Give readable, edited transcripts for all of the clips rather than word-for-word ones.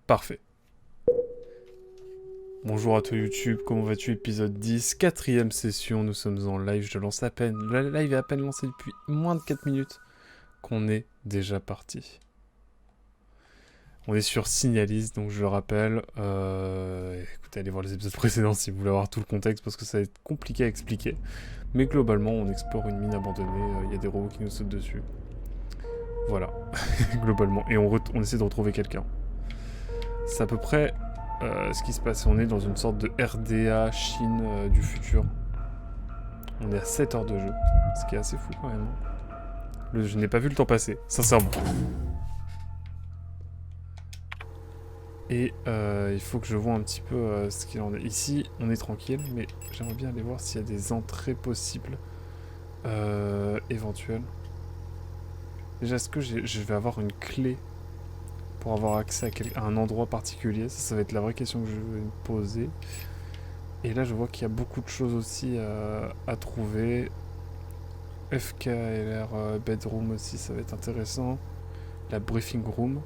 Parfait. Bonjour à toi YouTube, comment vas-tu? Épisode 10, quatrième session, nous sommes en live, je lance à peine. Le live est à peine lancé depuis moins de 4 minutes qu'on est déjà parti. On est sur Signalis, donc je le rappelle. Écoutez, allez voir les épisodes précédents si vous voulez avoir tout le contexte parce que ça va être compliqué à expliquer. Mais globalement, on explore une mine abandonnée, il y a des robots qui nous sautent dessus. Voilà, globalement. Et on essaie de retrouver quelqu'un. C'est à peu près ce qui se passe. On est dans une sorte de RDA Chine du futur. On est à 7 heures de jeu, ce qui est assez fou quand même. Je n'ai pas vu le temps passer, sincèrement. Et il faut que je vois un petit peu ce qu'il en est. Ici, on est tranquille, mais j'aimerais bien aller voir s'il y a des entrées possibles éventuelles. Déjà, est-ce que je vais avoir une clé pour avoir accès à un endroit particulier? Ça va être la vraie question que je vais me poser. Et là, je vois qu'il y a beaucoup de choses aussi à trouver. FKLR Bedroom aussi, ça va être intéressant. La Briefing Room.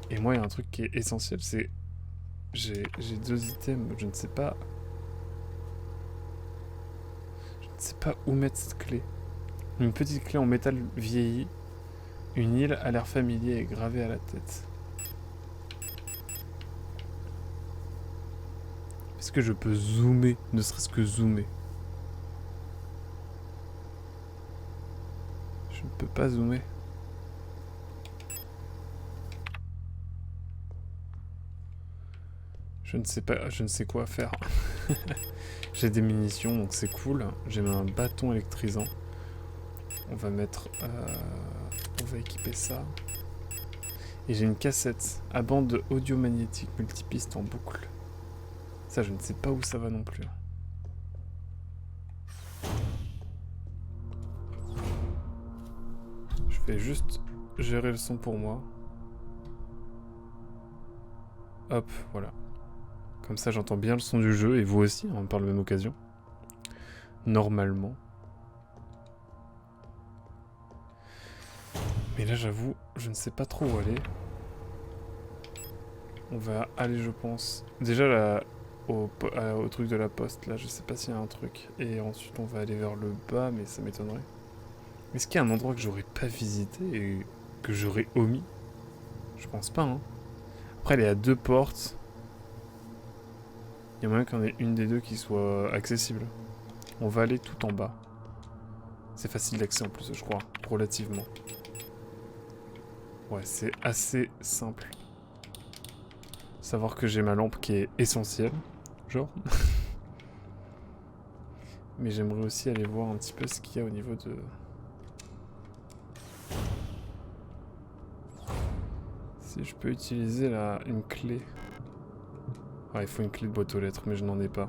Et moi, il y a un truc qui est essentiel, c'est... J'ai 2 items, je ne sais pas... Je ne sais pas où mettre cette clé. Une petite clé en métal vieilli. Une île à l'air familier et gravée à la tête. Est-ce que je peux zoomer? Ne serait-ce que zoomer. Je ne peux pas zoomer. Je ne sais pas, je ne sais quoi faire. J'ai des munitions, donc c'est cool. J'ai un bâton électrisant. On va mettre... on va équiper ça. Et j'ai une cassette à bande audio magnétique multipiste en boucle. Ça, je ne sais pas où ça va non plus. Je vais juste gérer le son pour moi. Hop, voilà. Comme ça, j'entends bien le son du jeu, et vous aussi, hein, par la même occasion. Normalement. Mais là, j'avoue, je ne sais pas trop où aller. On va aller, je pense... Déjà, là, au truc de la poste, là, je sais pas s'il y a un truc. Et ensuite, on va aller vers le bas, mais ça m'étonnerait. Est-ce qu'il y a un endroit que j'aurais pas visité et que j'aurais omis? Je pense pas, hein. Après, elle est à 2 portes. Il y a moyen qu'il y en ait une des deux qui soit accessible. On va aller tout en bas. C'est facile d'accès en plus, je crois, relativement. Ouais, c'est assez simple. Savoir que j'ai ma lampe qui est essentielle, genre. Mais j'aimerais aussi aller voir un petit peu ce qu'il y a au niveau de... Si je peux utiliser une clé. Ah, il faut une clé de boîte aux lettres, mais je n'en ai pas.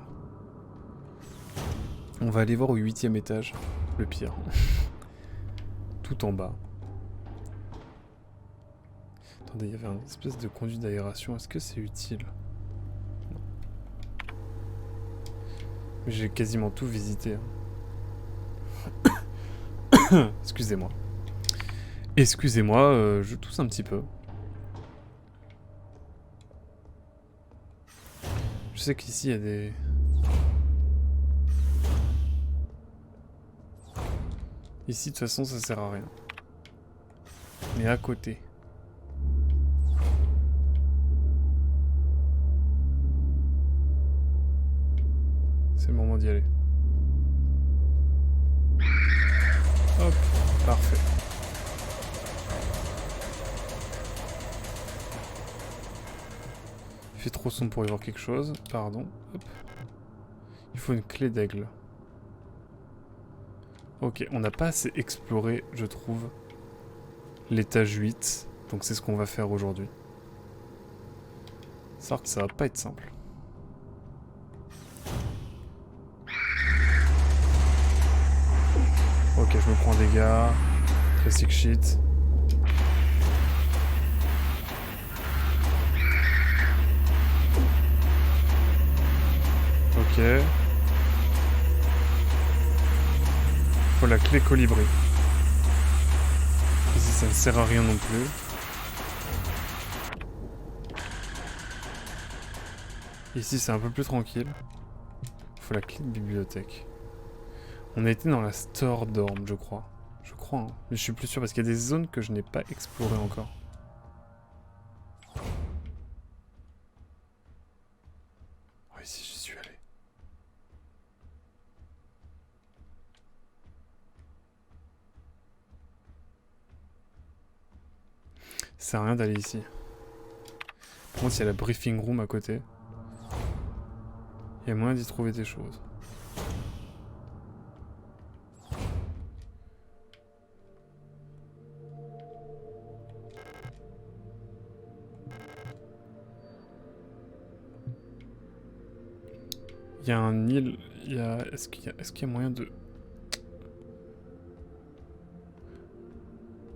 On va aller voir au 8e étage, le pire. Tout en bas. Attendez, il y avait une espèce de conduit d'aération. Est-ce que c'est utile? Non. Mais j'ai quasiment tout visité. Excusez-moi. Excusez-moi, je tousse un petit peu. Je sais qu'ici, il y a des... Ici, de toute façon, ça sert à rien. Mais à côté... C'est le moment d'y aller. Hop, parfait. Il fait trop sombre pour y voir quelque chose. Pardon. Hop. Il faut une clé d'aigle. Ok, on n'a pas assez exploré, je trouve, l'étage 8. Donc c'est ce qu'on va faire aujourd'hui. Savoir que ça va pas être simple. Ok, je me prends des dégâts. Classic shit. Ok. Faut la clé colibri. Ici, ça ne sert à rien non plus. Ici, c'est un peu plus tranquille. Faut la clé de bibliothèque. On a été dans la store dorm, je crois. Je crois, hein. Mais je suis plus sûr parce qu'il y a des zones que je n'ai pas explorées encore. Oh, ici, j'y suis allé. Ça sert à rien d'aller ici. Par contre, il y a la briefing room à côté. Il y a moyen d'y trouver des choses. Il y a un île. Il y a... Est-ce qu'il y a moyen de...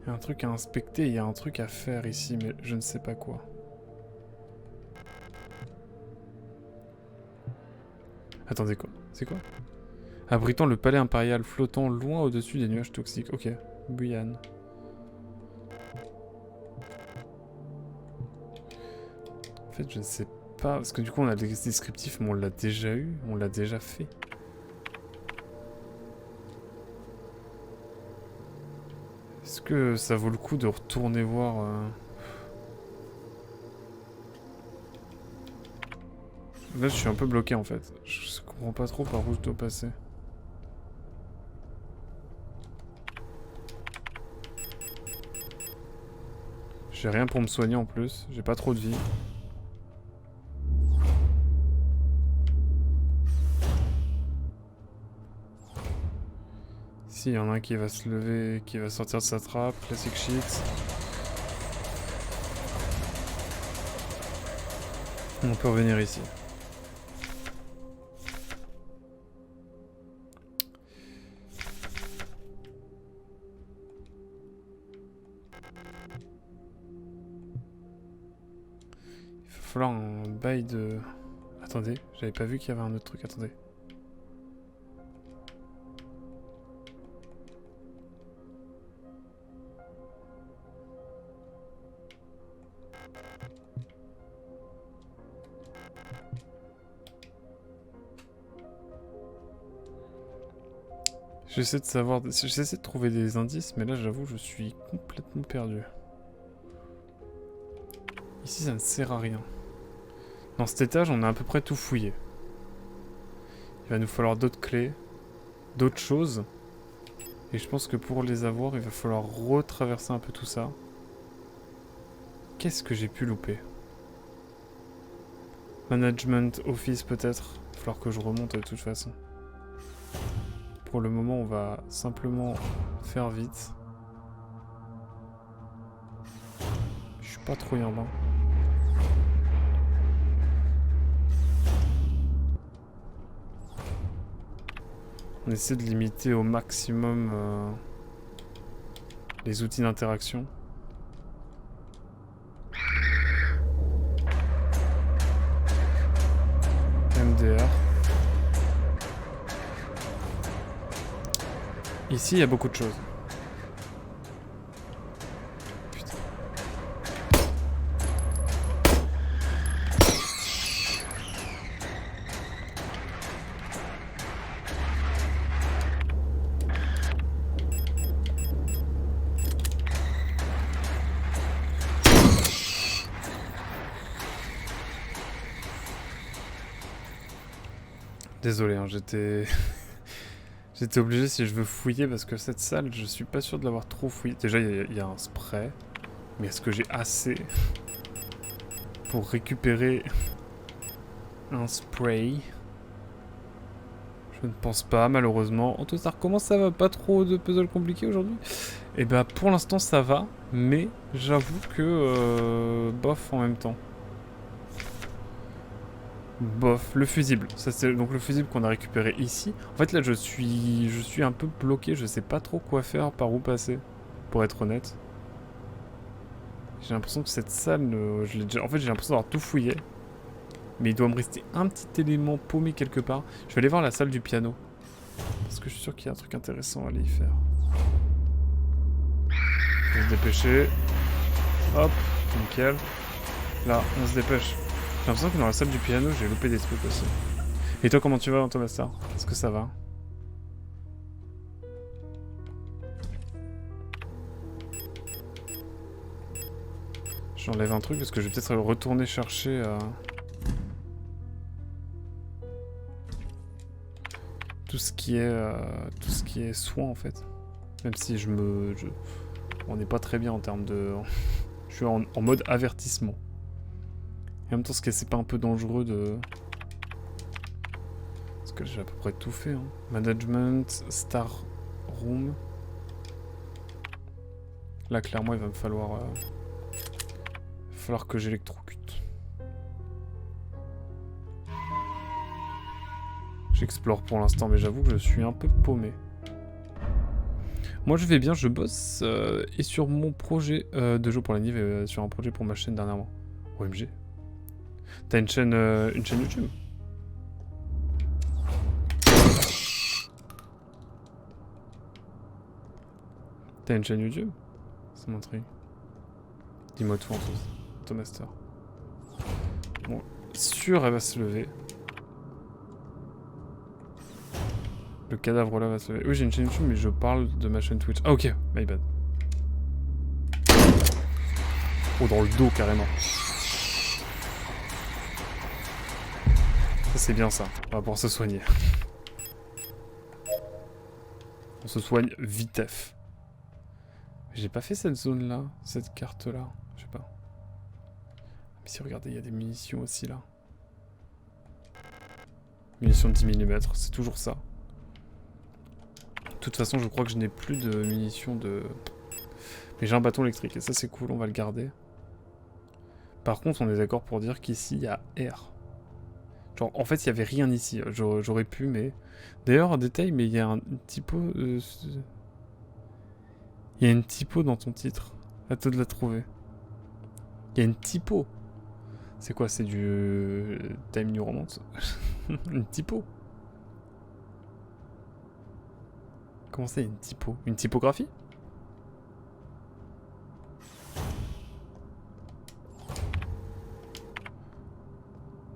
Il y a un truc à inspecter, il y a un truc à faire ici, mais je ne sais pas quoi. Attendez, quoi? C'est quoi? Abritant le palais impérial flottant loin au-dessus des nuages toxiques. Ok, Guyane. En fait, je ne sais pas, parce que du coup on a des descriptifs, mais on l'a déjà eu, on l'a déjà fait. Est-ce que ça vaut le coup de retourner voir Là, je suis un peu bloqué en fait. Je comprends pas trop par où je dois passer. J'ai rien pour me soigner en plus. J'ai pas trop de vie. Ici, il y en a un qui va se lever, qui va sortir de sa trappe. Classic shit. On peut revenir ici. Il va falloir un bail de... Attendez, j'avais pas vu qu'il y avait un autre truc, attendez. J'essaie de savoir, j'essaie de trouver des indices, mais là j'avoue je suis complètement perdu. Ici ça ne sert à rien. Dans cet étage on a à peu près tout fouillé. Il va nous falloir d'autres clés, d'autres choses. Et je pense que pour les avoir il va falloir retraverser un peu tout ça. Qu'est-ce que j'ai pu louper? Management Office peut-être. Il va falloir que je remonte de toute façon. Pour le moment, on va simplement faire vite. Je suis pas trop urbain. On essaie de limiter au maximum les outils d'interaction. MDR. Ici, il y a beaucoup de choses. Putain. Désolé, hein, j'étais... J'étais obligé si je veux fouiller parce que cette salle, je suis pas sûr de l'avoir trop fouillée. Déjà, il y a un spray. Mais est-ce que j'ai assez pour récupérer un spray? Je ne pense pas, malheureusement. Antostar, comment ça va? Pas trop de puzzles compliqués aujourd'hui? Eh ben, pour l'instant, ça va. Mais j'avoue que... bof en même temps. Bof, le fusible. Ça c'est donc le fusible qu'on a récupéré ici. En fait là je suis un peu bloqué, je sais pas trop quoi faire, par où passer, pour être honnête. J'ai l'impression que cette salle, je l'ai déjà... En fait j'ai l'impression d'avoir tout fouillé. Mais il doit me rester un petit élément paumé quelque part. Je vais aller voir la salle du piano. Parce que je suis sûr qu'il y a un truc intéressant à aller y faire. On va se dépêcher. Hop, nickel. Là, on se dépêche. J'ai l'impression que dans la salle du piano, j'ai loupé des trucs aussi. Et toi, comment tu vas, Thomas Star? Est-ce que ça va? J'enlève un truc parce que je vais peut-être retourner chercher tout ce qui est soin en fait. Même si on n'est pas très bien en termes de... je suis en mode avertissement. Et en même temps, c'est pas un peu dangereux de... Parce que j'ai à peu près tout fait. Hein. Management, Star Room. Là, clairement, il va me falloir que j'électrocute. J'explore pour l'instant, mais j'avoue que je suis un peu paumé. Moi, je vais bien, je bosse et sur mon projet de jeu pour la Nive et sur un projet pour ma chaîne dernièrement. OMG. T'as une chaîne YouTube? T'as une chaîne YouTube? C'est mon truc. Dis-moi tout en fait. Thomas Star. Bon, sûr, elle va se lever. Le cadavre là va se lever. Oui, j'ai une chaîne YouTube, mais je parle de ma chaîne Twitch. Ah, ok, my bad. Oh, dans le dos carrément. Ça, c'est bien ça. On va pouvoir se soigner. On se soigne vitef. J'ai pas fait cette zone là, cette carte là. Je sais pas. Mais si, regardez, il y a des munitions aussi là. Munitions de 10 mm, c'est toujours ça. De toute façon, je crois que je n'ai plus de munitions de... Mais j'ai un bâton électrique et ça c'est cool, on va le garder. Par contre, on est d'accord pour dire qu'ici, il y a R. Genre, en fait, il n'y avait rien ici. J'aurais pu, mais... D'ailleurs, un détail, mais il y a un typo... Il y a une typo dans ton titre. À toi de la trouver. Il y a une typo. C'est quoi? C'est du... Time New Romance? Une typo. Comment ça, une typo? Une typographie?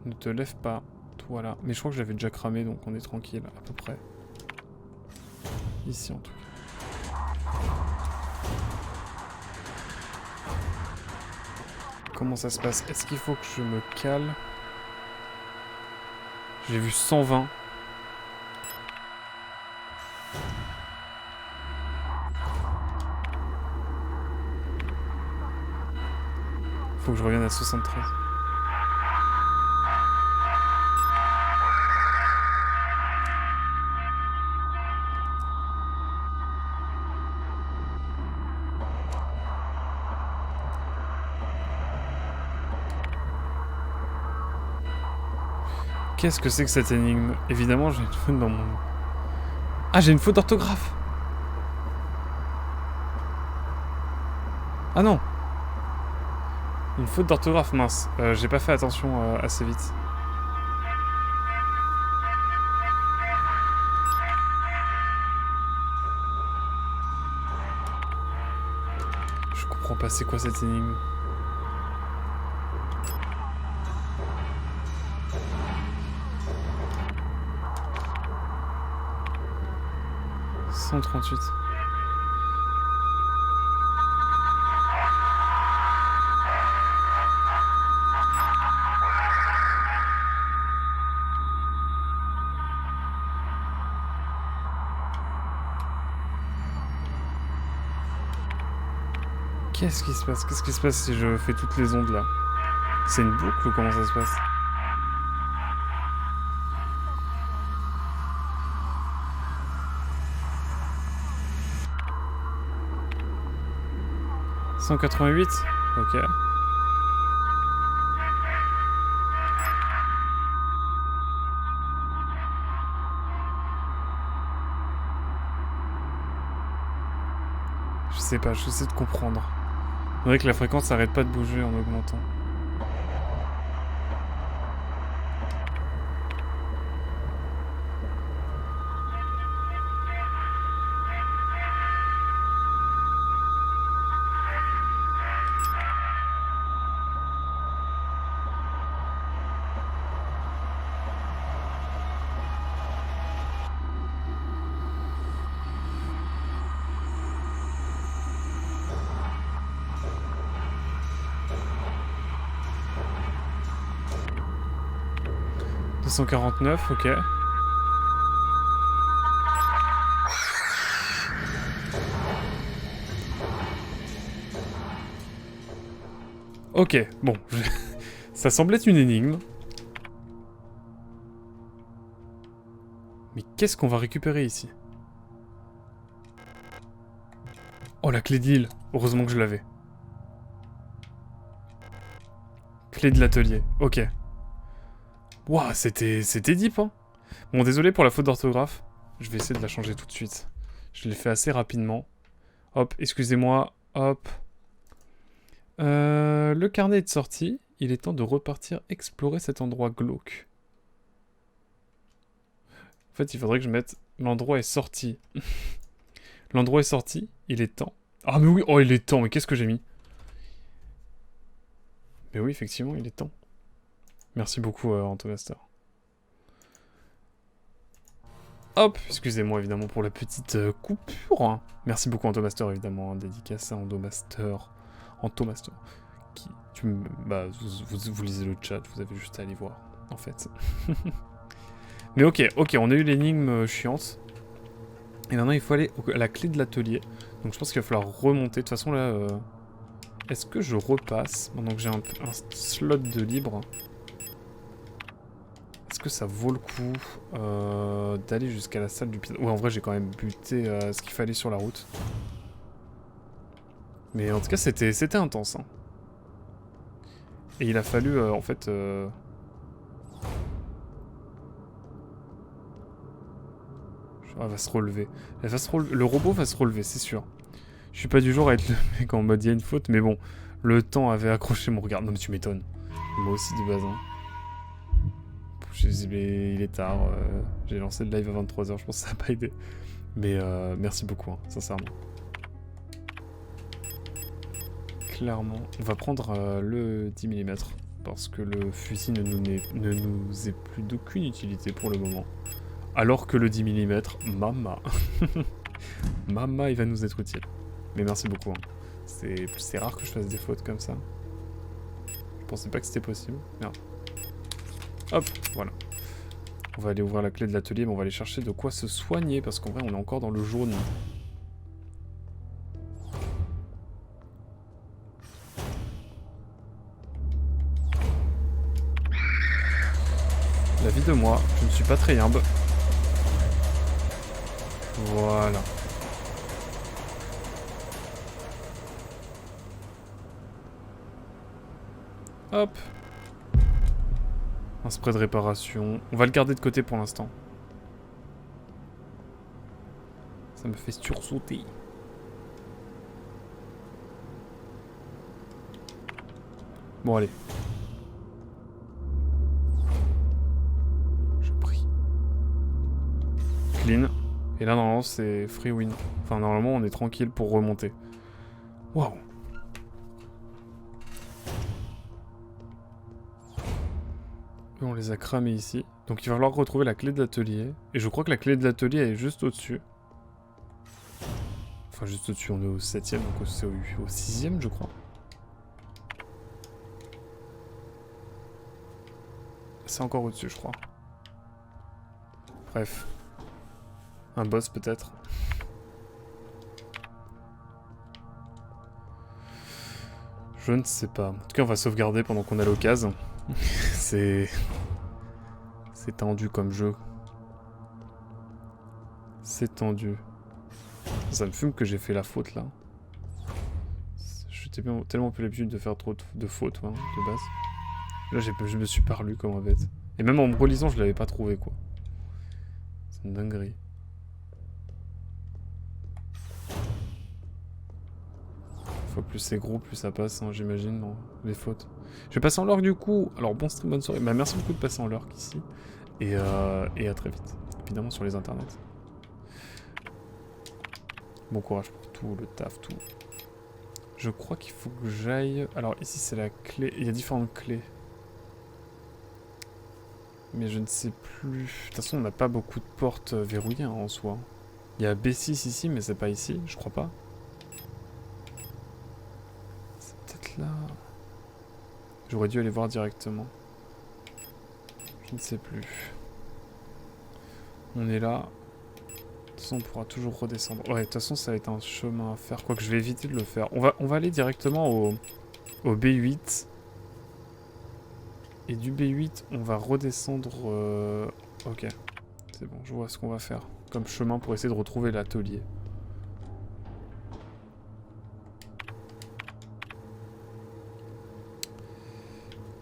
Ne te lève pas, toi là. Mais je crois que j'avais déjà cramé, donc on est tranquille, à peu près. Ici en tout cas. Comment ça se passe? Est-ce qu'il faut que je me cale? J'ai vu 120. Faut que je revienne à 73. Qu'est-ce que c'est que cette énigme? Évidemment, j'ai une faute dans mon... Ah, j'ai une faute d'orthographe! Ah non! Une faute d'orthographe, mince. J'ai pas fait attention assez vite. Je comprends pas, c'est quoi cette énigme? « 138. » Qu'est-ce qui se passe? Qu'est-ce qui se passe si je fais toutes les ondes là? C'est une boucle ou comment ça se passe? « 188 » Ok. Je sais pas, j'essaie de comprendre. C'est vrai que la fréquence n'arrête pas de bouger en augmentant. 349, ok. Ok, bon. Ça semblait être une énigme. Mais qu'est-ce qu'on va récupérer ici? Oh, la clé d'île. Heureusement que je l'avais. Clé de l'atelier. Ok. Ouah, c'était deep, hein. Bon, désolé pour la faute d'orthographe. Je vais essayer de la changer tout de suite. Je l'ai fait assez rapidement. Hop, excusez-moi. Hop. Le carnet est de sortie. Il est temps de repartir explorer cet endroit glauque. En fait, il faudrait que je mette l'endroit est sorti. L'endroit est sorti. Il est temps. Ah, mais oui. Oh, il est temps. Mais qu'est-ce que j'ai mis? Mais oui, effectivement, il est temps. Merci beaucoup, Antomaster. Hop, excusez-moi évidemment pour la petite coupure. Merci beaucoup Antomaster évidemment, dédicace à Antomaster. Antomaster. Bah, vous lisez le chat, vous avez juste à aller voir, en fait. Mais ok, on a eu l'énigme chiante. Et maintenant il faut aller à la clé de l'atelier. Donc je pense qu'il va falloir remonter. De toute façon là, est-ce que je repasse maintenant que j'ai un slot de libre? Est-ce que ça vaut le coup d'aller jusqu'à la salle du piano? Ouais, en vrai, j'ai quand même buté ce qu'il fallait sur la route. Mais en tout cas, c'était intense. Hein. Et il a fallu, en fait... Elle va se relever. Le robot va se relever, c'est sûr. Je suis pas du genre à être le mec en mode il y a une faute, mais bon, le temps avait accroché mon regard. Non mais tu m'étonnes. Moi aussi de base. Hein. Il est tard. J'ai lancé le live à 23h, je pense que ça n'a pas aidé. Mais merci beaucoup, hein, sincèrement. Clairement, on va prendre le 10 mm. Parce que le fusil ne nous est plus d'aucune utilité pour le moment. Alors que le 10 mm, mama. Mama, il va nous être utile. Mais merci beaucoup. Hein. C'est rare que je fasse des fautes comme ça. Je pensais pas que c'était possible. Merde. Hop, voilà. On va aller ouvrir la clé de l'atelier, mais on va aller chercher de quoi se soigner, parce qu'en vrai, on est encore dans le jaune. La vie de moi, je ne suis pas très humble. Voilà. Hop. Un spray de réparation. On va le garder de côté pour l'instant. Ça me fait sursauter. Bon, allez. Je prie. Clean. Et là, normalement, c'est free win. Enfin, normalement, on est tranquille pour remonter. Waouh. On les a cramés ici. Donc il va falloir retrouver la clé de l'atelier. Et je crois que la clé de l'atelier est juste au-dessus. Enfin juste au-dessus, on est au 7ème, donc c'est au 6ème je crois. C'est encore au-dessus je crois. Bref. Un boss peut-être. Je ne sais pas. En tout cas on va sauvegarder pendant qu'on a l'occasion. C'est tendu comme jeu. C'est tendu. Ça me fume que j'ai fait la faute là. J'étais tellement plus l'habitude de faire trop de fautes hein, de base. Là je me suis parlu comme un bête. Et même en me relisant je l'avais pas trouvé quoi. C'est une dinguerie. Faut plus c'est gros, plus ça passe, hein, j'imagine, non, les fautes. Je vais passer en lurk du coup. Alors bon stream, bonne soirée. Bah merci beaucoup de passer en lurk ici. Et à très vite. Évidemment sur les internets. Bon courage pour tout, le taf, tout. Je crois qu'il faut que j'aille... Alors ici c'est la clé, il y a différentes clés. Mais je ne sais plus... De toute façon on n'a pas beaucoup de portes verrouillées hein, en soi. Il y a B6 ici, mais c'est pas ici, je crois pas. Là. J'aurais dû aller voir directement. Je ne sais plus. On est là. De toute façon, on pourra toujours redescendre. Ouais, de toute façon, ça va être un chemin à faire. Quoique, je vais éviter de le faire. On va aller directement au B8. Et du B8, on va redescendre... Ok. C'est bon, je vois ce qu'on va faire. Comme chemin pour essayer de retrouver l'atelier.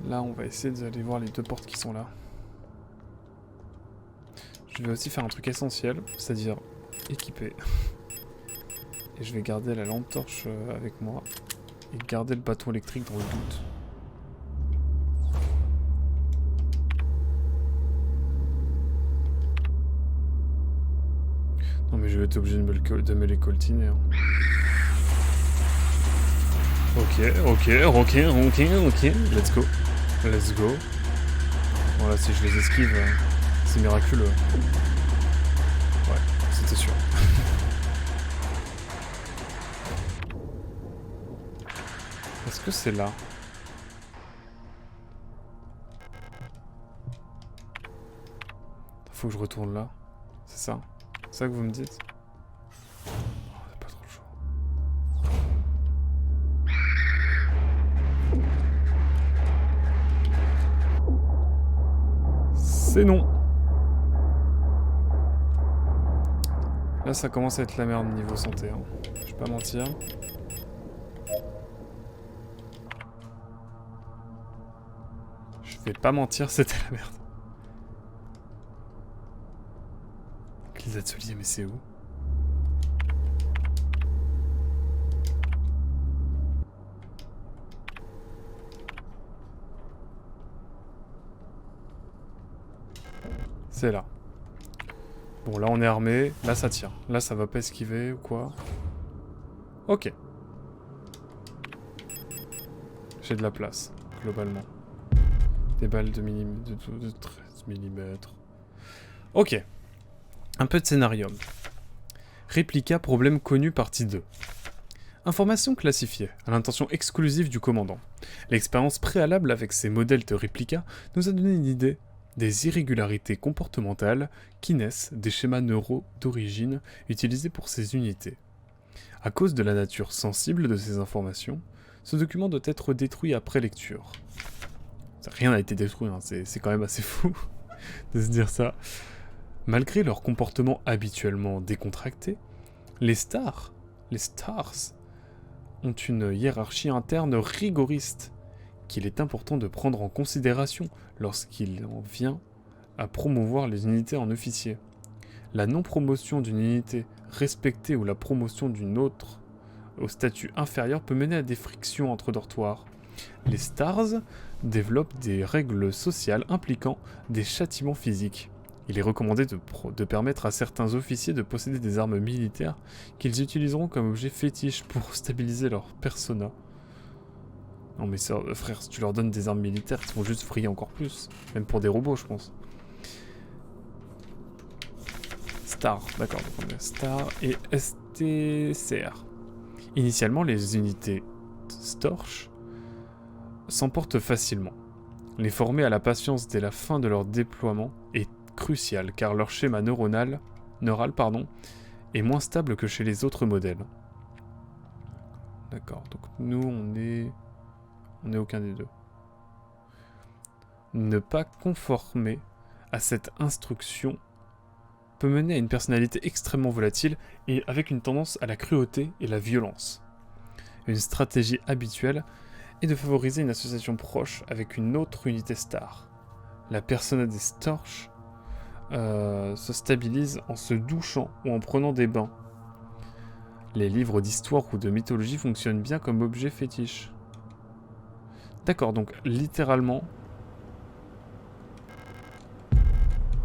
Là, on va essayer d'aller voir les deux portes qui sont là. Je vais aussi faire un truc essentiel, c'est-à-dire équiper. Et je vais garder la lampe torche avec moi. Et garder le bâton électrique dans le doute. Non mais je vais être obligé de me les coltiner. Hein. Ok, let's go. Let's go. Bon là si je les esquive, c'est miraculeux. Ouais, c'était sûr. Est-ce que c'est là? Faut que je retourne là. C'est ça? C'est ça que vous me dites? Oh, on n'a pas trop le choix. C'est non. Là, ça commence à être la merde niveau santé. Hein. Je vais pas mentir. Je vais pas mentir, c'était la merde. Les ateliers, mais c'est où? C'est là. Bon, là on est armé. Là ça tire. Là ça va pas esquiver ou quoi. Ok. J'ai de la place, globalement. Des balles de 13 mm. Ok. Un peu de scénarium. Réplica problème connu partie 2. Information classifiée, à l'intention exclusive du commandant. L'expérience préalable avec ces modèles de réplica nous a donné une idée des irrégularités comportementales qui naissent des schémas neuraux d'origine utilisés pour ces unités. À cause de la nature sensible de ces informations, ce document doit être détruit après lecture. Rien n'a été détruit, hein, c'est quand même assez fou de se dire ça. Malgré leur comportement habituellement décontracté, les stars ont une hiérarchie interne rigoriste qu'il est important de prendre en considération lorsqu'il en vient à promouvoir les unités en officier. La non-promotion d'une unité respectée ou la promotion d'une autre au statut inférieur peut mener à des frictions entre dortoirs. Les stars développent des règles sociales impliquant des châtiments physiques. Il est recommandé de permettre à certains officiers de posséder des armes militaires qu'ils utiliseront comme objet fétiche pour stabiliser leur persona. Non mais frère, si tu leur donnes des armes militaires, ils vont juste vriller encore plus. Même pour des robots, je pense. Star, d'accord, donc on a Star et STCR. Initialement, les unités Storch s'emportent facilement. Les former à la patience dès la fin de leur déploiement est crucial car leur schéma neural est moins stable que chez les autres modèles. D'accord, donc nous on est aucun des deux. Ne pas conformer à cette instruction peut mener à une personnalité extrêmement volatile et avec une tendance à la cruauté et la violence. Une stratégie habituelle est de favoriser une association proche avec une autre unité star. La persona des Storch se stabilise en se douchant ou en prenant des bains. Les livres d'histoire ou de mythologie fonctionnent bien comme objet fétiche. D'accord, donc littéralement...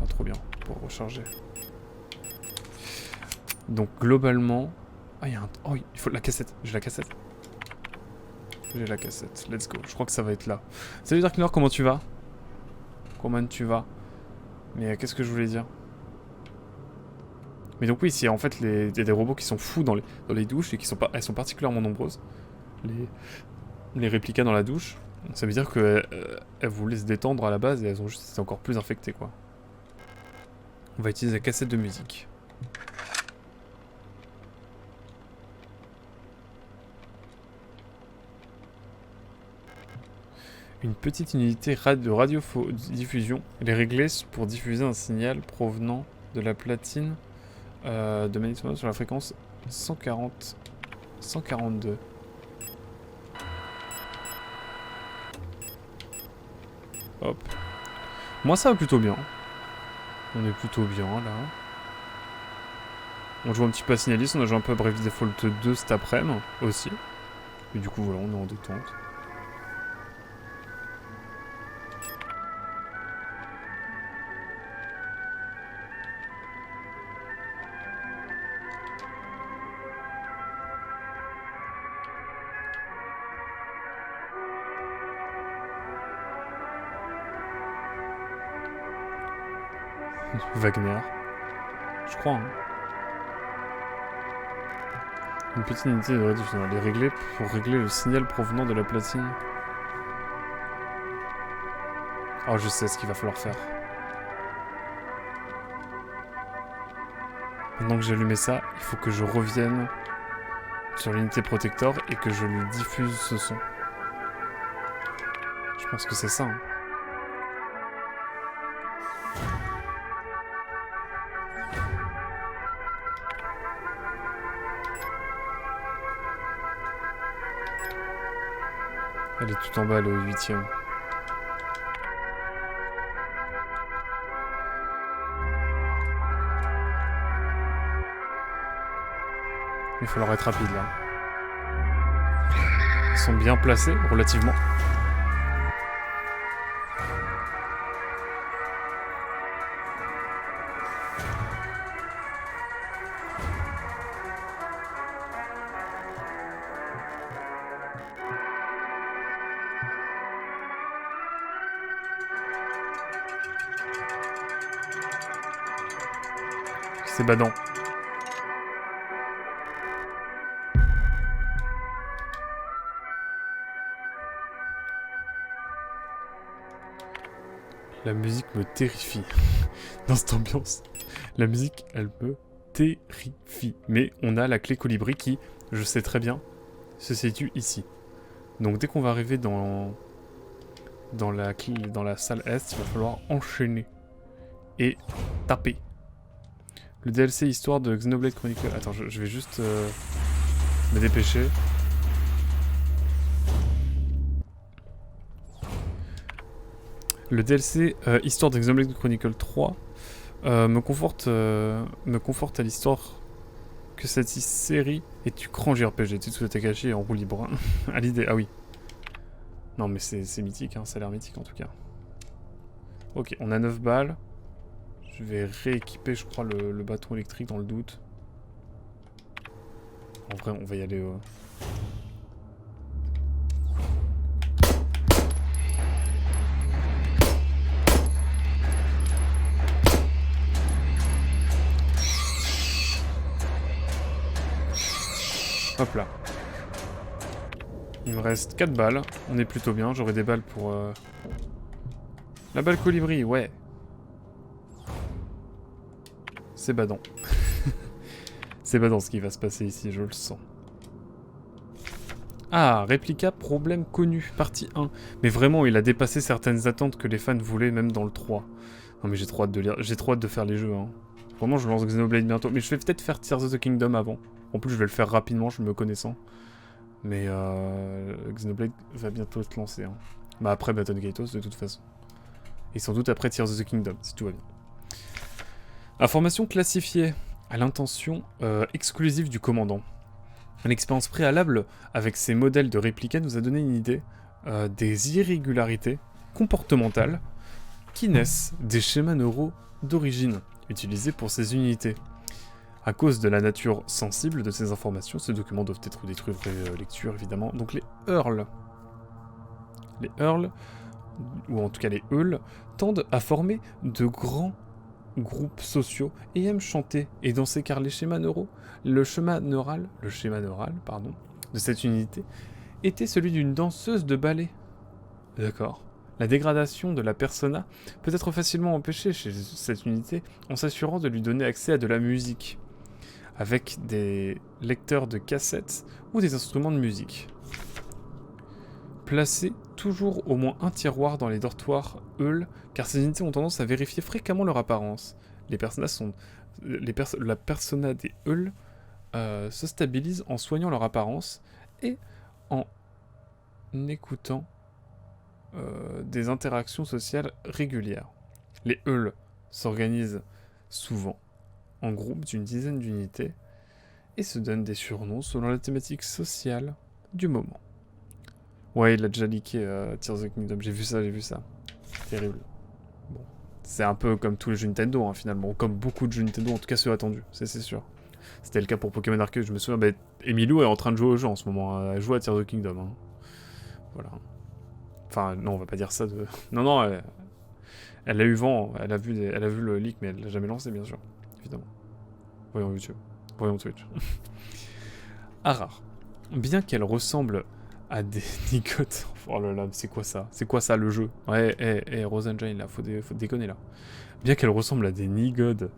Ah, trop bien, pour recharger. Donc globalement... Ah, il y a un... Oh, il faut la cassette. J'ai la cassette. J'ai la cassette. Let's go. Je crois que ça va être là. Salut Darknor, comment tu vas? Comment tu vas? Mais qu'est-ce que je voulais dire? Mais donc oui, c'est en fait il y a des robots qui sont fous dans les douches et elles sont particulièrement nombreuses. Les réplicas dans la douche. Ça veut dire qu'elles voulaient se détendre à la base et elles ont juste été encore plus infectées, quoi. On va utiliser la cassette de musique. Une petite unité de radiodiffusion. Elle est réglée pour diffuser un signal provenant de la platine de magnétisme sur la fréquence 142. Hop. Moi ça va plutôt bien. On est plutôt bien là. On joue un petit peu à Signalis, on a joué un peu à Bravely Default 2 cet après-midi aussi. Et du coup voilà, on est en détente. Wagner. Je crois, hein. Une petite unité de réduction. Elle est réglée pour régler le signal provenant de la platine. Oh, je sais ce qu'il va falloir faire. Maintenant que j'ai allumé ça, il faut que je revienne sur l'unité protector et que je lui diffuse ce son. Je pense que c'est ça, hein. Elle est tout en bas, elle est au 8ème. Il va falloir être rapide là. Ils sont bien placés, relativement. C'est badant. La musique me terrifie. Dans cette ambiance, la musique, elle me terrifie. Mais on a la clé colibri qui, je sais très bien, se situe ici. Donc dès qu'on va arriver dans la salle Est, il va falloir enchaîner et taper. Le DLC histoire de Xenoblade Chronicle. Attends, je vais juste me dépêcher. Le DLC histoire de Xenoblade Chronicle 3 me conforte à l'histoire que cette série est du grand JRPG. Tetsuya Takahashi en roue libre. À l'idée, ah oui. Non mais c'est mythique, hein, ça a l'air mythique en tout cas. Ok, on a 9 balles. Je vais rééquiper, je crois, le bâton électrique dans le doute. En vrai, on va y aller... Hop là. Il me reste 4 balles. On est plutôt bien. J'aurai des balles pour... La balle colibri, ouais. C'est badant. C'est badant ce qui va se passer ici, je le sens. Ah, réplica problème connu, partie 1. Mais vraiment, il a dépassé certaines attentes que les fans voulaient, même dans le 3. Non mais j'ai trop hâte de lire, j'ai trop hâte de faire les jeux, hein. Vraiment, je lance Xenoblade bientôt. Mais je vais peut-être faire Tears of the Kingdom avant. En plus, je vais le faire rapidement, je me connaissant. Mais Xenoblade va bientôt être lancé, hein. Bah après Baton Kaitos, de toute façon. Et sans doute après Tears of the Kingdom, si tout va bien. Information classifiée à l'intention exclusive du commandant. L'expérience préalable avec ces modèles de réplica nous a donné une idée des irrégularités comportementales qui naissent des schémas neuraux d'origine utilisés pour ces unités. À cause de la nature sensible de ces informations, ces documents doivent être détruits après lecture évidemment. Donc les Earls, ou en tout cas les Euls, tendent à former de grands groupes sociaux et aiment chanter et danser car le schéma neural, de cette unité était celui d'une danseuse de ballet. D'accord. La dégradation de la persona peut être facilement empêchée chez cette unité en s'assurant de lui donner accès à de la musique, avec des lecteurs de cassettes ou des instruments de musique. Placez toujours au moins un tiroir dans les dortoirs Eul, car ces unités ont tendance à vérifier fréquemment leur apparence. La persona des Eul se stabilise en soignant leur apparence et en écoutant des interactions sociales régulières. Les Eul s'organisent souvent en groupes d'une dizaine d'unités et se donnent des surnoms selon la thématique sociale du moment. Ouais, il a déjà leaké Tears of the Kingdom, j'ai vu ça. Terrible. Bon. C'est un peu comme tous les jeux Nintendo, hein, finalement. Comme beaucoup de jeux Nintendo, en tout cas ceux attendus, c'est sûr. C'était le cas pour Pokémon Arceus, je me souviens, Emilou est en train de jouer au jeu en ce moment, elle joue à Tears of the Kingdom. Hein. Voilà. Enfin, non, on va pas dire ça de... Non, elle a eu vent, elle a vu le leak, mais elle l'a jamais lancé, bien sûr. Évidemment. Voyons YouTube. Voyons Twitch. Arar. Bien qu'elle ressemble à des nigotes... Oh là là, c'est quoi ça le jeu? Ouais, Rose Engine, là, faut déconner, là. Bien qu'elle ressemble à des nigaudes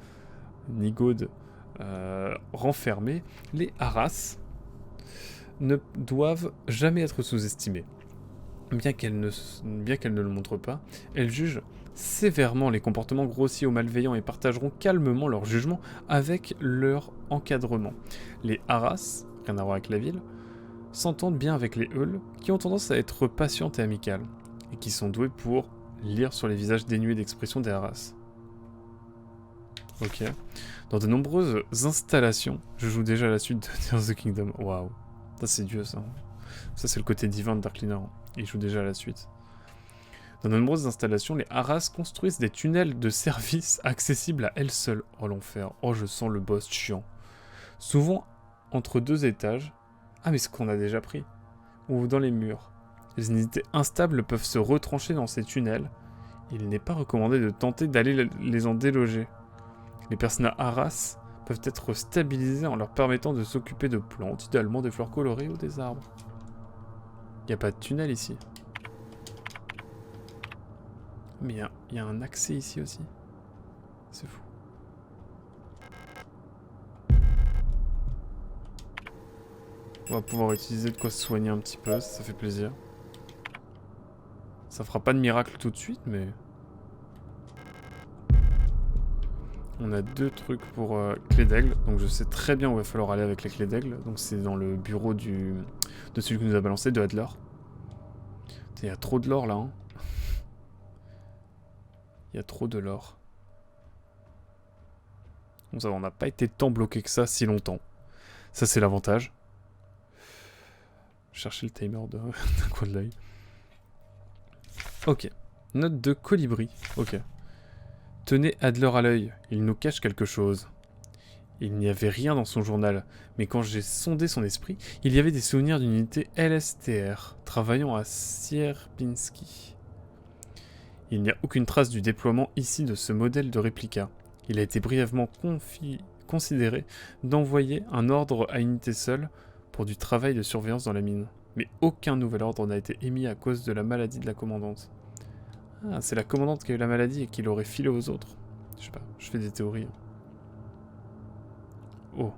renfermés, les Haras ne doivent jamais être sous-estimés. Bien qu'elles ne le montrent pas, elles jugent sévèrement les comportements grossiers ou malveillants et partageront calmement leur jugement avec leur encadrement. Les Haras, rien à voir avec la ville, s'entendent bien avec les Eul, qui ont tendance à être patientes et amicales, et qui sont douées pour lire sur les visages dénués d'expression des Haras. Ok. Dans de nombreuses installations, je joue déjà la suite de Tears of the Kingdom. Waouh. Ça c'est Dieu ça. Ça c'est le côté divin de Darkliner. Il joue déjà la suite. Dans de nombreuses installations, les Haras construisent des tunnels de service accessibles à elles seules. Oh l'enfer. Oh je sens le boss chiant. Souvent entre deux étages. Ah mais ce qu'on a déjà pris. Ou dans les murs. Les unités instables peuvent se retrancher dans ces tunnels. Il n'est pas recommandé de tenter d'aller les en déloger. Les personnages Haras peuvent être stabilisés en leur permettant de s'occuper de plantes, idéalement des fleurs colorées ou des arbres. Il n'y a pas de tunnel ici. Mais il y a un accès ici aussi. C'est fou. On va pouvoir utiliser de quoi se soigner un petit peu, ça fait plaisir. Ça fera pas de miracle tout de suite, mais... On a 2 trucs pour clé d'aigle, donc je sais très bien où il va falloir aller avec les clés d'aigle. Donc c'est dans le bureau de celui qui nous a balancé, de Adler. Il y a trop de l'or là. Hein. Il y a trop de l'or. Bon ça va, on n'a pas été tant bloqué que ça si longtemps. Ça c'est l'avantage. Chercher le timer d'un coin de l'œil. Ok. Note de colibri. Ok. Tenez Adler à l'œil, il nous cache quelque chose. Il n'y avait rien dans son journal, mais quand j'ai sondé son esprit, il y avait des souvenirs d'une unité LSTR, travaillant à Sierpinski. Il n'y a aucune trace du déploiement ici de ce modèle de réplica. Il a été brièvement considéré d'envoyer un ordre à une unité seule pour du travail de surveillance dans la mine. Mais aucun nouvel ordre n'a été émis à cause de la maladie de la commandante. Ah, c'est la commandante qui a eu la maladie et qui l'aurait filé aux autres. Je sais pas, je fais des théories. Oh.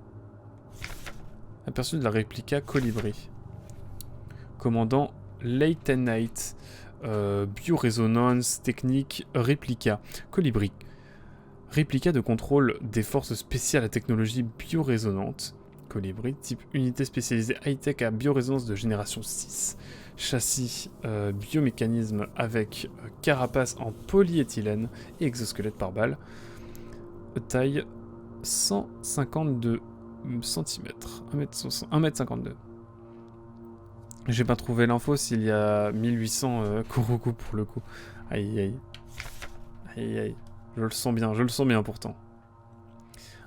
Aperçu de la réplica Colibri. Commandant Leightenite. Biorésonance technique réplica. Colibri. Réplica de contrôle des forces spéciales à technologie biorésonante. Colibri, type unité spécialisée high-tech à biorésonance de génération 6. Châssis biomécanisme avec carapace en polyéthylène et exosquelette par balle. Taille 152 cm. 1m52. J'ai pas trouvé l'info s'il y a 1800 Kuroku pour le coup. Aïe aïe. Aïe aïe. Je le sens bien pourtant.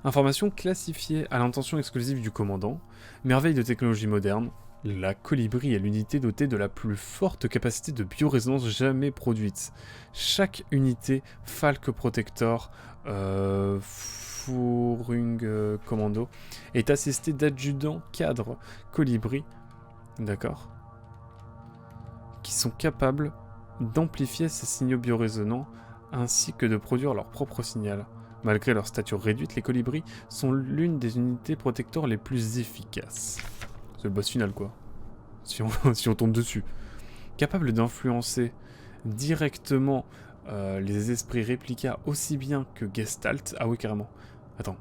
Information classifiée à l'intention exclusive du commandant. Merveille de technologie moderne. La Colibri est l'unité dotée de la plus forte capacité de biorésonance jamais produite. Chaque unité Falk Protector Furung Commando est assistée d'adjudants cadres Colibri, d'accord, qui sont capables d'amplifier ces signaux biorésonants ainsi que de produire leur propre signal. Malgré leur stature réduite, les colibris sont l'une des unités protecteurs les plus efficaces. C'est le boss final, quoi. Si on tombe dessus. Capable d'influencer directement les esprits réplicas aussi bien que Gestalt. Ah oui, carrément. Attends.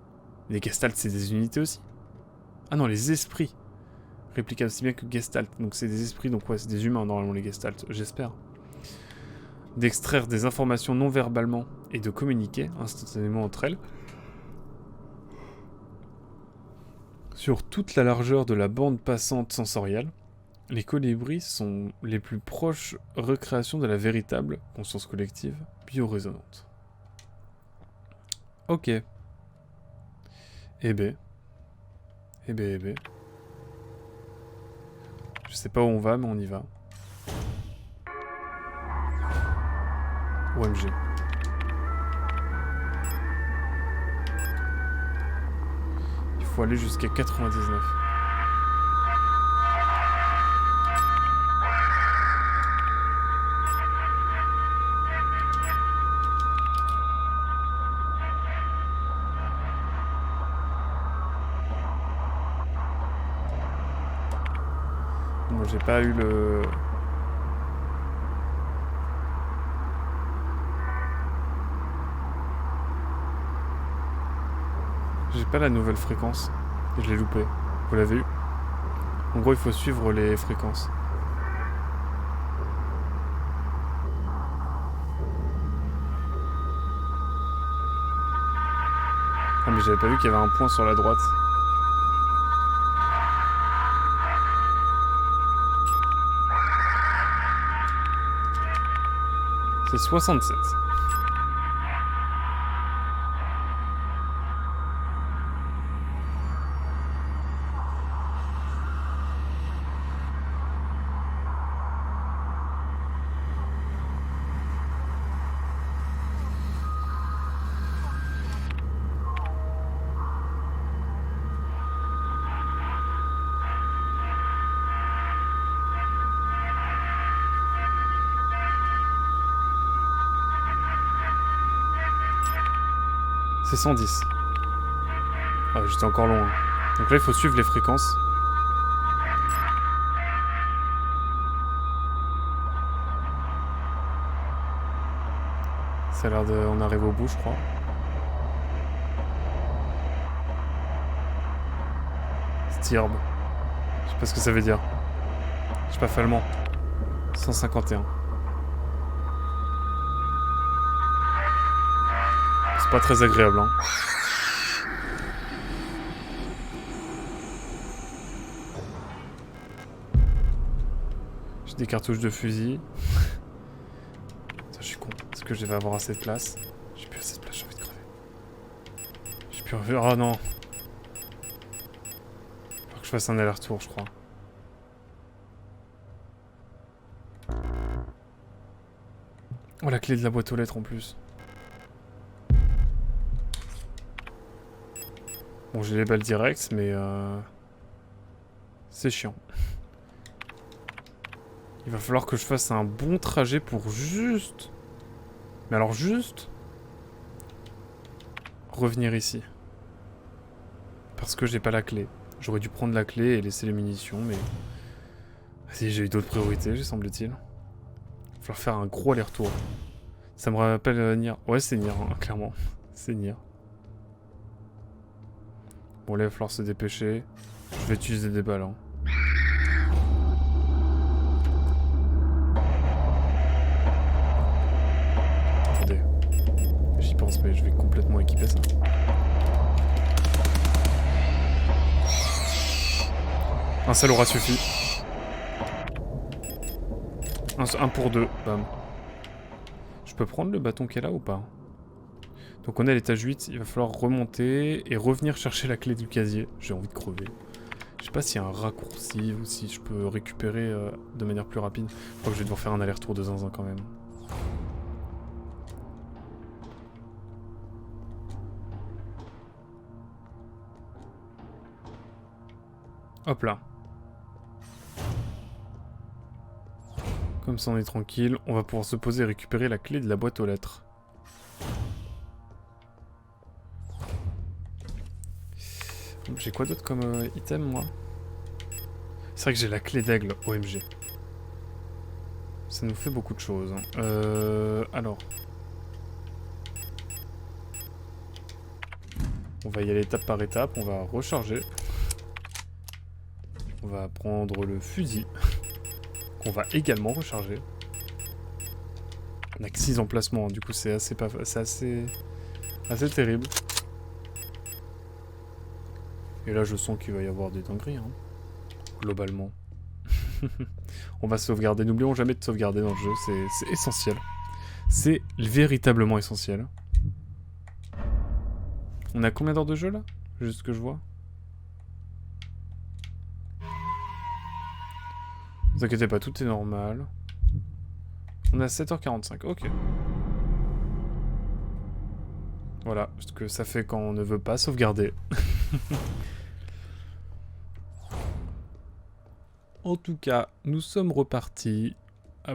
Les Gestalt, c'est des unités aussi? Ah non, les esprits réplicas aussi bien que Gestalt. Donc c'est des esprits, donc ouais, c'est des humains normalement les Gestalt, j'espère. D'extraire des informations non verbalement et de communiquer instantanément entre elles. Sur toute la largeur de la bande passante sensorielle, les colibris sont les plus proches recréations de la véritable conscience collective biorésonante. Ok. Eh ben. Je sais pas où on va, mais on y va. OMG. Il faut aller jusqu'à 99. Bon, j'ai pas eu le... J'ai pas la nouvelle fréquence. Je l'ai loupé. Vous l'avez eu? En gros, il faut suivre les fréquences. Ah, mais j'avais pas vu qu'il y avait un point sur la droite. C'est 67. C'est 110. Ah, j'étais encore loin. Donc là, il faut suivre les fréquences. Ça a l'air de... On arrive au bout, je crois. Stirb. Je sais pas ce que ça veut dire. Je sais pas fait allemand. 151. C'est pas très agréable, hein. J'ai des cartouches de fusil. Putain, je suis con. Est-ce que je vais avoir assez de place? J'ai plus assez de place, j'ai envie de crever. J'ai plus envie... Oh non. Faut que je fasse un aller-retour, je crois. Oh, la clé de la boîte aux lettres en plus. Bon, j'ai les balles directes, mais c'est chiant. Il va falloir que je fasse un bon trajet pour juste... Mais alors juste... revenir ici. Parce que j'ai pas la clé. J'aurais dû prendre la clé et laisser les munitions, mais... Si, j'ai eu d'autres priorités, semble-t-il. Il va falloir faire un gros aller-retour. Ça me rappelle Nier. Ouais, c'est Nier, hein, clairement. C'est Nier. Bon, là, il va falloir se dépêcher. Je vais utiliser des balles, hein. Attendez. J'y pense, mais je vais complètement équiper ça. Un seul aura suffi. Un pour deux, bam. Je peux prendre le bâton qu'elle a ou pas? Donc on est à l'étage 8, il va falloir remonter et revenir chercher la clé du casier. J'ai envie de crever. Je sais pas s'il y a un raccourci ou si je peux récupérer de manière plus rapide. Je crois que je vais devoir faire un aller-retour de zinzin quand même. Hop là. Comme ça on est tranquille, on va pouvoir se poser et récupérer la clé de la boîte aux lettres. J'ai quoi d'autre comme item moi? C'est vrai que j'ai la clé d'aigle, OMG. Ça nous fait beaucoup de choses. Alors. On va y aller étape par étape, on va recharger. On va prendre le fusil. Qu'on va également recharger. On a que 6 emplacements, du coup c'est assez terrible. Et là je sens qu'il va y avoir des dingueries, hein, globalement. On va sauvegarder, n'oublions jamais de sauvegarder dans le jeu, c'est essentiel. C'est véritablement essentiel. On a combien d'heures de jeu là? Juste que je vois. Ne vous inquiétez pas, tout est normal. On a 7h45, ok. Voilà, ce que ça fait quand on ne veut pas sauvegarder. En tout cas, nous sommes repartis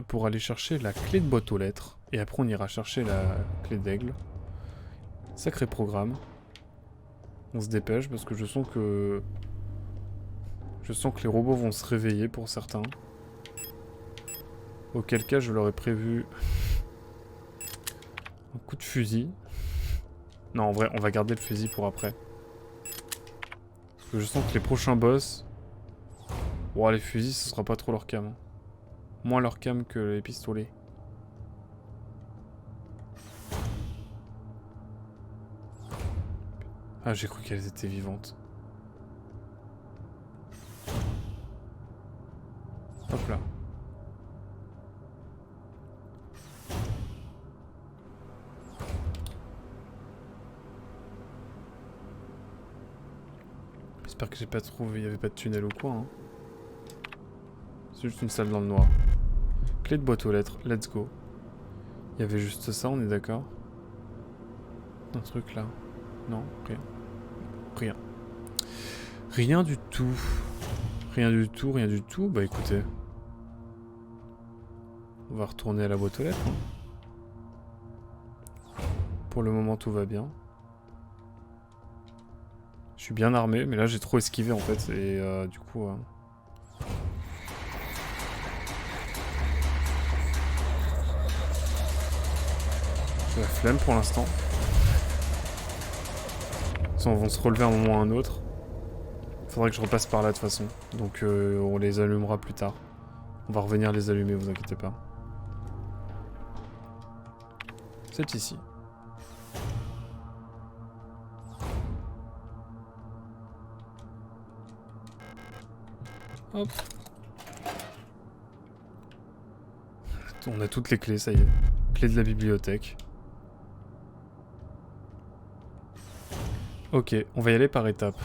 pour aller chercher la clé de boîte aux lettres. Et après on ira chercher la clé d'aigle. Sacré programme. On se dépêche parce que je sens que les robots vont se réveiller pour certains. Auquel cas je leur ai prévu un coup de fusil. Non, en vrai, on va garder le fusil pour après. Parce que je sens que les prochains boss... Bon, les fusils, ce sera pas trop leur cam. Hein. Moins leur cam que les pistolets. Ah, j'ai cru qu'elles étaient vivantes. Hop là. J'espère que j'ai pas trouvé, il n'y avait pas de tunnel au coin. Hein. C'est juste une salle dans le noir. Clé de boîte aux lettres, let's go. Il y avait juste ça, on est d'accord? Un truc là. Non, rien. Rien. Rien du tout. Rien du tout, rien du tout. Bah écoutez. On va retourner à la boîte aux lettres. Hein. Pour le moment, tout va bien. Je suis bien armé, mais là j'ai trop esquivé en fait, et du coup... J'ai la flemme pour l'instant. Ils vont se relever à un moment ou à un autre. Faudrait que je repasse par là de toute façon. Donc on les allumera plus tard. On va revenir les allumer, vous inquiétez pas. C'est ici. Hop. On a toutes les clés, ça y est. Clé de la bibliothèque. Ok, on va y aller par étapes.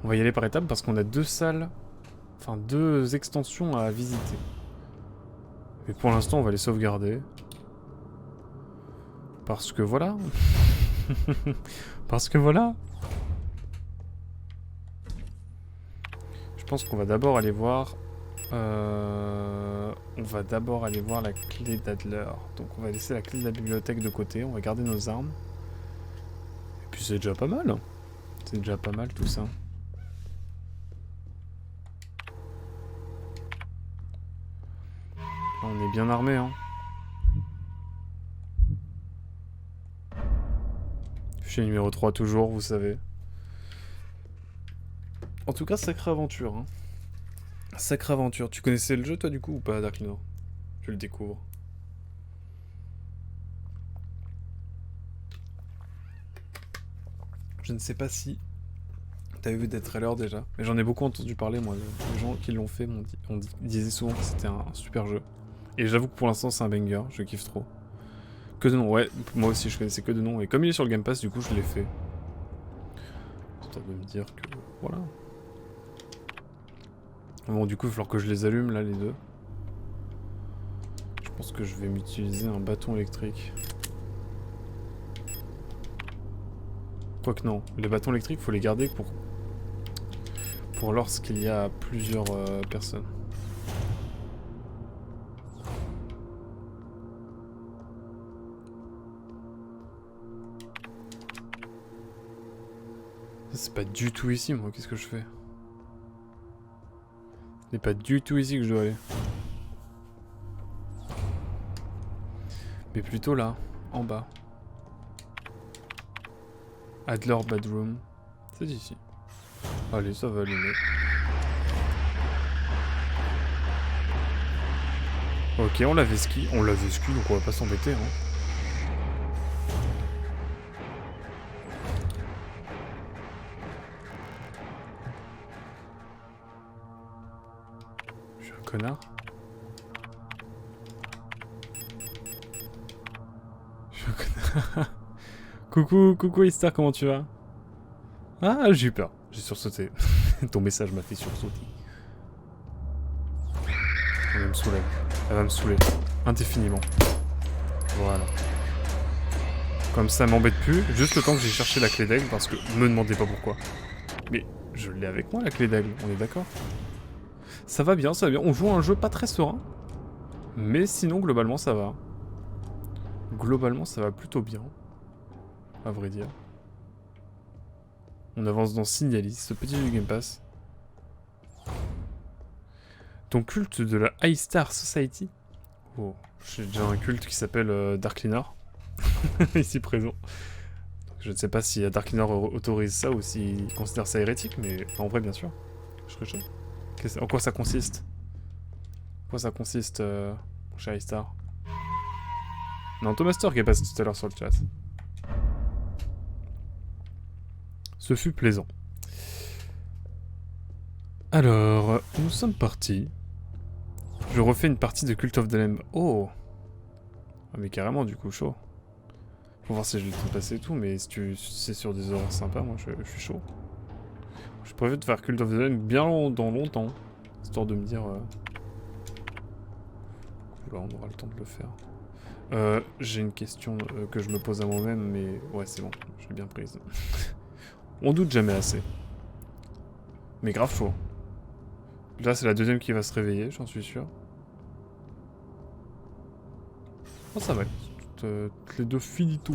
On va y aller par étapes parce qu'on a 2 salles, enfin 2 extensions à visiter. Mais pour l'instant, on va les sauvegarder. Parce que voilà. Parce que voilà. Je pense qu'on va d'abord aller voir... On va d'abord aller voir la clé d'Adler. Donc on va laisser la clé de la bibliothèque de côté. On va garder nos armes. Et puis c'est déjà pas mal. C'est déjà pas mal tout ça. Là, on est bien armé, hein. Fichier numéro 3 toujours, vous savez. En tout cas, sacrée aventure, hein. Sacrée aventure. Tu connaissais le jeu, toi, du coup, ou pas, Dark Lord? Je le découvre. Je ne sais pas si t'avais vu des trailers déjà, mais j'en ai beaucoup entendu parler, moi. Les gens qui l'ont fait disaient souvent que c'était un super jeu. Et j'avoue que pour l'instant, c'est un banger, je kiffe trop. Que de nom, ouais, moi aussi, je connaissais que de nom. Et comme il est sur le Game Pass, du coup, je l'ai fait. Histoire de me dire que... Voilà. Bon, du coup, il va falloir que je les allume, là, les deux. Je pense que je vais m'utiliser un bâton électrique. Quoique non, les bâtons électriques, faut les garder pour lorsqu'il y a plusieurs personnes. C'est pas du tout ici, moi. Qu'est-ce que je fais? C'est pas du tout ici que je dois aller. Mais plutôt là, en bas. Adler Bedroom. C'est ici. Allez, ça va allumer. Ok, on l'avait ski. On l'avait ski, donc on va pas s'embêter. Hein. Je suis un connard. Je suis un connard. Coucou Istar, comment tu vas? Ah, j'ai eu peur. J'ai sursauté. Ton message m'a fait sursauter. Elle va me saouler. Elle va me saouler. Indéfiniment. Voilà. Comme ça m'embête plus. Juste le temps que j'ai cherché la clé d'aigle, parce que me demandez pas pourquoi. Mais je l'ai avec moi la clé d'aigle, on est d'accord? Ça va bien, ça va bien. On joue à un jeu pas très serein. Mais sinon, globalement, ça va. Globalement, ça va plutôt bien. À vrai dire. On avance dans Signalis, ce petit jeu Game Pass. Ton culte de la High Star Society. Oh, j'ai déjà un culte qui s'appelle Darklinor. Ici présent. Donc, je ne sais pas si Darklinor autorise ça ou s'il considère ça hérétique, mais en vrai, bien sûr. Je serais chaud. En quoi ça consiste? En quoi ça consiste, mon cher High Star? Non, Thomas Stork est passé tout à l'heure sur le chat. Ce fut plaisant. Alors, nous sommes partis. Je refais une partie de Cult of the Lamb. Oh! Ah mais carrément, du coup, chaud. Faut voir si je le temps passer et tout, mais si c'est sur des horaires sympas, moi je suis chaud. Je préfère de faire Cult of the Lamb bien dans longtemps. Histoire de me dire... Oula, on aura le temps de le faire. J'ai une question que je me pose à moi-même, mais... Ouais, c'est bon, je l'ai bien prise. On doute jamais assez. Mais grave chaud. Là, c'est la deuxième qui va se réveiller, j'en suis sûr. Oh, ça va. Toutes les deux finito.